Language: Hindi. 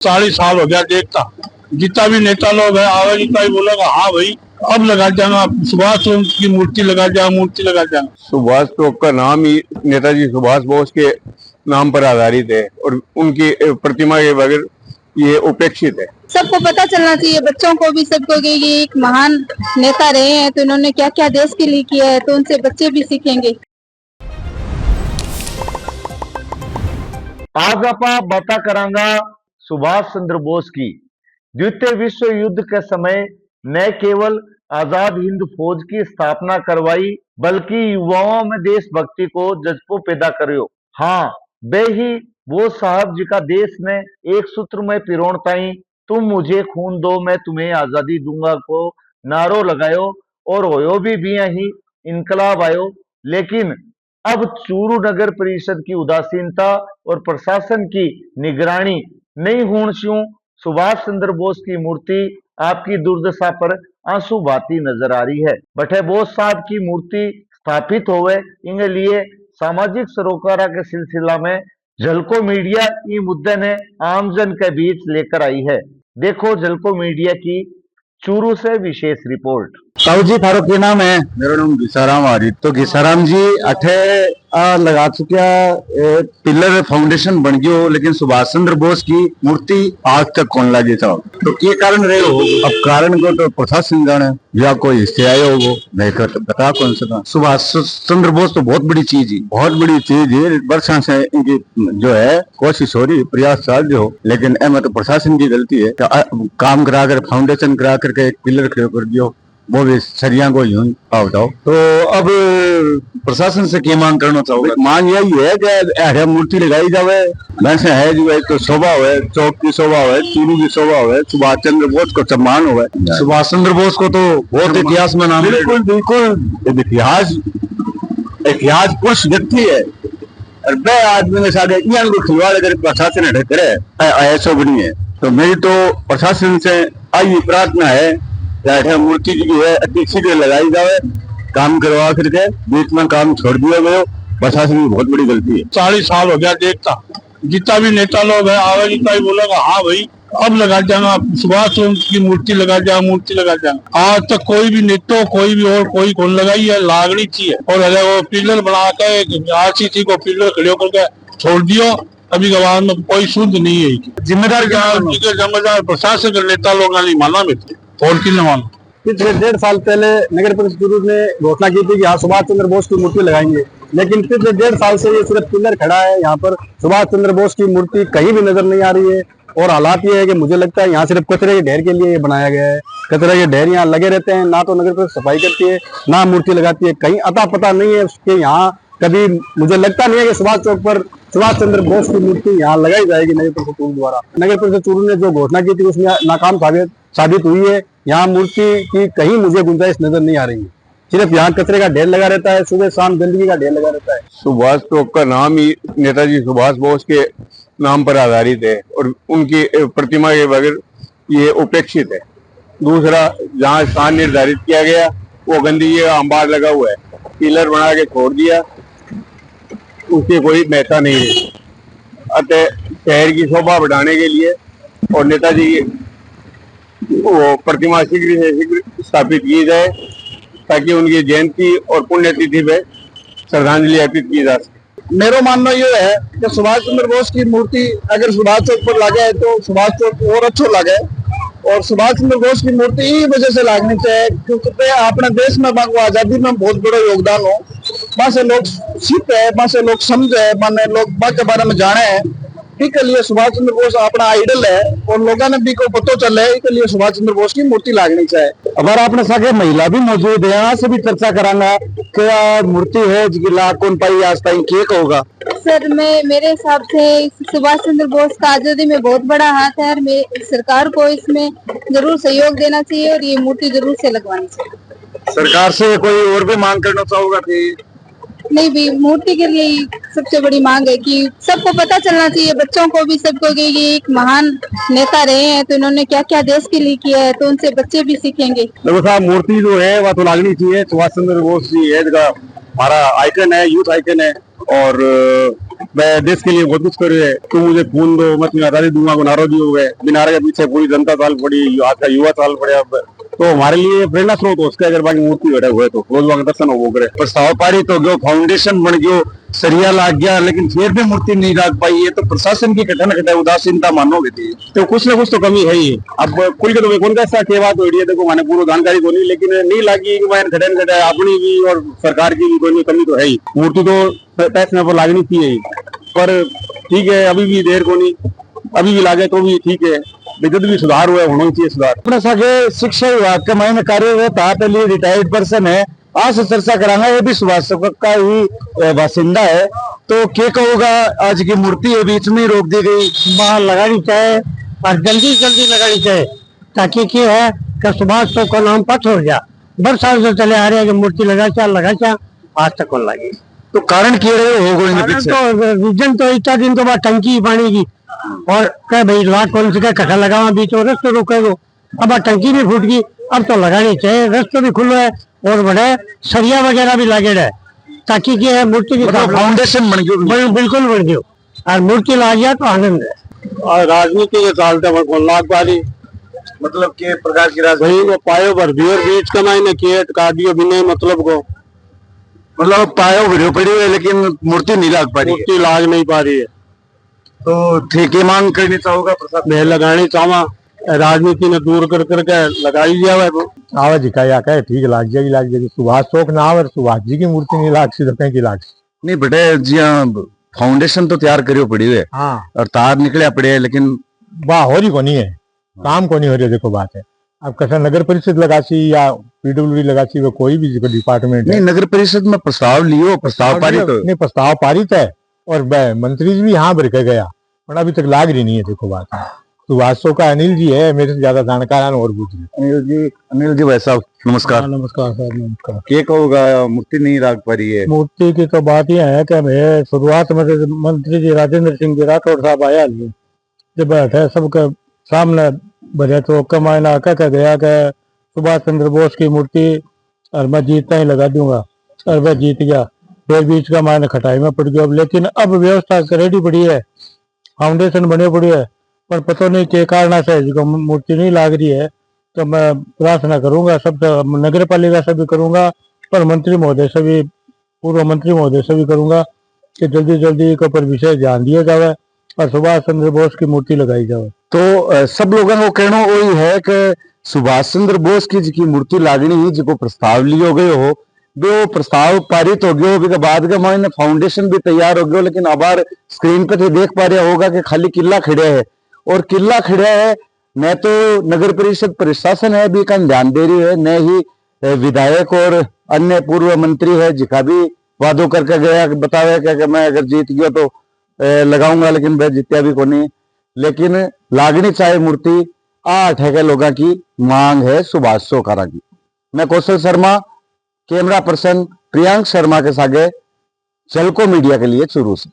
40 साल हो गया देखता, जितना भी नेता लोग है आवाज जितना भी बोलेगा हाँ भाई अब लगा जाना, सुभाष चौक की मूर्ति लगा जाना, मूर्ति लगा जाना। सुभाष चौक का नाम ही नेताजी सुभाष बोस के नाम पर आधारित है और उनकी प्रतिमा के बगैर ये उपेक्षित है। सबको पता चलना चाहिए, बच्चों को भी, सबको कि ये एक महान नेता रहे हैं, तो इन्होंने क्या क्या देश के लिए किया है, तो उनसे बच्चे भी सीखेंगे। आज आप बात करांगा सुभाष चंद्र बोस की। द्वितीय विश्व युद्ध के समय न केवल आजाद हिंद फौज की स्थापना करवाई बल्कि युवाओं में देशभक्ति को जज्बो पैदा करियो। हाँ, वे ही बोस साहब जी का देश में एक सूत्र में पिरोण ताई तुम मुझे खून दो मैं तुम्हें आजादी दूंगा को नारो लगायो और होयो भी यही इनकलाब आयो। लेकिन अब चूरू नगर परिषद की उदासीनता और प्रशासन की निगरानी नहीं होने से सुभाष चंद्र बोस की मूर्ति आपकी दुर्दशा पर आंसू बहाती नजर आ रही है। बटे बोस साहब की मूर्ति स्थापित होवे इनके लिए सामाजिक सरोकारा के सिलसिला में झलको मीडिया ये मुद्दे ने आमजन के बीच लेकर आई है। देखो झलको मीडिया की चूरू से विशेष रिपोर्ट। साहू जी थारो क्या नाम है? मेरा नाम घिसाराम आरित। तो घिसाराम जी अठे लगा चुका पिलर फाउंडेशन बन गयो, लेकिन सुभाष चंद्र बोस की मूर्ति आज तक कौन लगी था? तो ये कारण रहे हो? अब कारण को तो प्रशासन जाने या कोई हिस्से आयो हो नहीं कर बता कौन सा। सुभाष चंद्र बोस तो बहुत बड़ी चीज है, बहुत बड़ी चीज है। वर्षा से इनकी जो है कोशिश हो रही, प्रयास चाल हो, लेकिन एम तो प्रशासन की गलती है। काम करा कर फाउंडेशन करा करके एक पिलर खड़े कर दियो, वो भी सरिया को यूं बताओ। तो अब प्रशासन से क्या मांग करना चाहोगे? मांग यही है कि मूर्ति लगाई जावे, वैसे है जो एक तो शोभा हो, चौक की शोभा हो, चूरू की शोभा हो, सुभाष चंद्र बोस को सम्मान हो। सुभाष चंद्र बोस को तो बहुत इतिहास में नाम, बिल्कुल बिल्कुल इतिहास पुरुष व्यक्ति है और वह आदमी के साथ खिलवाड़ अगर प्रशासन हटे करे ऐसा बनी है। तो मेरी तो प्रशासन से आई प्रार्थना है मूर्ति की है अति शीघ्र लगाई जाए, काम करवा करके बीच में काम छोड़ दिया गया, प्रशासन की बहुत बड़ी गलती है। 40 साल हो गया देखता, जितना भी नेता लोग है आवाज जितना भी बोलेगा हाँ भाई अब लगा जाना, सुभाष चौक की मूर्ति लगा जाना, मूर्ति लगा जाना। आज तक कोई भी नेता कोई भी और कोई कौन लगाई है, लागनी चाहिए। और अगर वो पिलर बना के RCC को पिलर खड़े करके छोड़ दियो, अभी के बाद में कोई शुद्ध नहीं है। जिम्मेदार प्रशासन के नेता लोग नहीं माना में और की न मानो। पिछले 1.5 साल पहले नगर परिषद चूरू ने घोषणा की थी कि यहाँ सुभाष चंद्र बोस की मूर्ति लगाएंगे, लेकिन पिछले 1.5 साल से ये सिर्फ पिलर खड़ा है। यहाँ पर सुभाष चंद्र बोस की मूर्ति कहीं भी नजर नहीं आ रही है। और हालात ये है कि मुझे लगता है यहाँ सिर्फ कचरे के ढेर के लिए ये बनाया गया है। कचरे के ढेर यहाँ लगे रहते हैं, ना तो नगर परिषद सफाई करती है ना मूर्ति लगाती है। कहीं अता पता नहीं है उसके यहाँ कभी, मुझे लगता नहीं है कि सुभाष चौक पर सुभाष चंद्र बोस की मूर्ति यहाँ लगाई जाएगी नगर परिषद चूरू द्वारा। नगर परिषद चूरू ने जो घोषणा की थी उसमें नाकाम साबित हुई है। यहाँ मूर्ति की कहीं मुझे गुंजाइश नजर नहीं आ रही है। सिर्फ यहाँ कचरे का ढेर लगा रहता है, सुबह शाम गंदगी का ढेर लगा रहता है। सुभाष चौक का नाम ही नेताजी सुभाष बोस के नाम पर आधारित है और उनकी प्रतिमा के बगैर ये उपेक्षित है। दूसरा, जहाँ स्थान निर्धारित किया गया वो गंदगी का अंबार लगा हुआ है, पिलर बना के छोड़ दिया, उसकी कोई महत्ता नहीं है। अतः शहर की शोभा बढ़ाने के लिए और नेताजी की वो प्रतिमा शीघ्र से शीघ्र स्थापित की जाए ताकि उनकी जयंती और पुण्यतिथि पे श्रद्धांजलि अर्पित की जा सके। मेरा मानना ये है कि सुभाष चंद्र बोस की मूर्ति अगर सुभाष चौक पर लगे तो सुभाष चौक और अच्छा लगे, और सुभाष चंद्र बोस की मूर्ति इसी वजह से लागनी चाहिए क्योंकि अपने देश में आजादी में बहुत बड़ा योगदान हो। वहां से लोग सीखे, वहां से लोग समझे, माने लोग बात के बारे में जाने हैं। इसके लिए सुभाष चंद्र बोस अपना आइडल है और लोगों ने भी को पता चले, इसके लिए सुभाष चंद्र बोस की मूर्ति लागनी चाहिए। हमारा अपने साथ महिला भी मौजूद है, यहाँ से भी चर्चा कराना क्या मूर्ति है जिसकी लाग कौन पाई आज तक क्या होगा? सर मेरे हिसाब से सुभाष चंद्र बोस का आजादी में बहुत बड़ा हाथ है और सरकार को इसमें जरूर सहयोग देना चाहिए और ये मूर्ति जरूर से लगवानी चाहिए। सरकार से कोई और भी मांग करना चाहोगा? नहीं भी, मूर्ति के लिए सबसे बड़ी मांग है कि सबको पता चलना चाहिए, बच्चों को भी, सबको कि ये एक महान नेता रहे हैं, तो इन्होंने क्या क्या देश के लिए किया है, तो उनसे बच्चे भी सीखेंगे। देखो साहब, मूर्ति जो है वह तो लागनी चाहिए। सुभाष चंद्र बोस जी है हमारा आइकन है, यूथ आइकन है और मैं देश के लिए बहुत कुछ कर रहे हैं, तुम मुझे खून दो मत मैं आजादी दूंगा को नारा दिए हुए मीनारे के पीछे पूरी जनता चाल पड़ी, आज का युवा चाल पड़े। अब तो हमारे लिए प्रेरणा स्रोत हो उसके अगर बाकी मूर्ति बैठे हुए तो रोज वहां दर्शन हो करे। प्रस्ताव पारित हो गयो, फाउंडेशन बन गयो, सरिया लाग गया, लेकिन फिर भी मूर्ति नहीं लाग पाई। ये तो प्रशासन की कठिन कठिन उदासीनता मानोगे थी। तो कुछ ना कुछ तो कमी है ही। अब कुल के तो कौन कैसा के बात हो रही है, देखो मैंने पूरी जानकारी को नहीं, लेकिन नहीं लागी घटन घटे अपनी भी और सरकार की भी कोई कमी तो है ही। मूर्ति तो टैक्स में लागनी थी, पर ठीक है अभी भी देर को नहीं, अभी भी लागे तो भी ठीक है, विद्युत भी सुधार हुआ होना चाहिए सुधार। अपने सके शिक्षा विभाग के मायने कार्यरत पहले रिटायर्ड पर्सन है, आज से चर्चा करांगा। ये भी सुभाष चौक का ही बासिंदा है, तो क्या कहोगा आज की मूर्ति है बीच में रोक दी गई? बाहर लगानी चाहिए और जल्दी जल्दी लगानी चाहिए, ताकि क्या है कि सुभाष चौक का नाम पथ हो गया। बरसात से चले आ रहे हैं कि मूर्ति लगा आज तक कौन लगी। तो कारण क्या रहे हो पीछे? तो रीजन तो इतना दिन तो बाद टंकी पानी की, और कह भाई लाख कौन से कट्ठा लगावा बीच में रस्ते रोके दो। अब टंकी भी फूट गई, अब तो लगानी चाहिए, रास्ते भी खुले है और बड़े सरिया वगैरह भी लगे रहे, ताकि क्या है मूर्ति की फाउंडेशन बन गयो, बिल्कुल बन गयो और मूर्ति ला गया तो आनंद है। और राजनीति के चलते लाख बारी मतलब के प्रकार की वही वो पायो भर दियो बीच का मायने केट का दियो बिना मतलब को, मतलब पायो भरियो पड़ी है लेकिन मूर्ति नहीं लाग पा रही है। मूर्ति लाग नहीं पा रही है, तो ठेके मांग करनी चाहोगा प्रशासन? मैं लगानी चाहवा, राजनीति ने दूर कर करके लगाई दिया है। आवाज या कहे ठीक लाग जाएगी। सुभाष चौक ना और सुभाष जी की मूर्ति नहीं लाग सी तो कहीं की लाग सी नहीं बेटे जी, फाउंडेशन तो तैयार करियो पड़ी है और तार निकले पड़े है, लेकिन वाह हो रही को नहीं है, काम को नहीं हो रही। देखो बात है, अब कैसा नगर परिषद लगासी या पीडब्ल्यूडी लगासी वो कोई भी डिपार्टमेंट नहीं, नगर परिषद में प्रस्ताव लियो, प्रस्ताव पारित हो नहीं, प्रस्ताव पारित है और मंत्री जी भी यहाँ भर के गया, पर अभी तक लाग रही नहीं है। देखो बात है, सुभाष चौक का अनिल जी है, मेरे से ज्यादा जानकार और पूछ रहे। अनिल जी भाई साहब नमस्कार। नमस्कार सर, नमस्कार। क्या कहोगा मूर्ति नहीं लाग पा रही है? मूर्ति की तो बात यह है कि मैं शुरुआत में मंत्री जी राजेंद्र सिंह जी राठौड़ साहब आया लिए, जब बैठे सबके सामने भरे तो कमायना कह गया कि सुभाष चंद्र बोस की मूर्ति और मैं जीतना ही लगा दूंगा, और वह जीत गया। फिर बीच का मायने खटाई में पड़ गया। लेकिन अब व्यवस्था रेडी पड़ी है, फाउंडेशन बने पड़ी है, पर पता नहीं के कारण से जो मूर्ति नहीं लाग रही है। तो मैं प्रार्थना करूंगा सब नगर पालिका से भी करूंगा, पर मंत्री महोदय से भी, पूर्व मंत्री महोदय से भी करूंगा कि जल्दी जल्दी के ऊपर विषय ध्यान दिया जाए और सुभाष चंद्र बोस की मूर्ति लगाई जाए। तो सब लोगों को कहना वही है कि सुभाष चंद्र बोस की जी मूर्ति लागनी ही जिको प्रस्ताव लियो गयो हो, वो प्रस्ताव पारित हो गयो, उसके बाद के मायने फाउंडेशन भी तैयार हो गयो। लेकिन अब स्क्रीन पे तो देख पा रहा होगा कि खाली किला खड़ा है, और किला खड़ा है न तो नगर परिषद प्रशासन है भी का ध्यान दे रही है, न ही विधायक और अन्य पूर्व मंत्री है जिका भी वादों करके गया बतावे कि मैं अगर जीत गया तो लगाऊंगा, लेकिन वह जीत्या भी को नहीं। लेकिन लागनी चाहे मूर्ति 8 है लोगों की मांग है सुभाष चौकारा की। मैं कौशल शर्मा, कैमरा पर्सन प्रियांक शर्मा के सागे, चलको मीडिया के लिए चुरू से।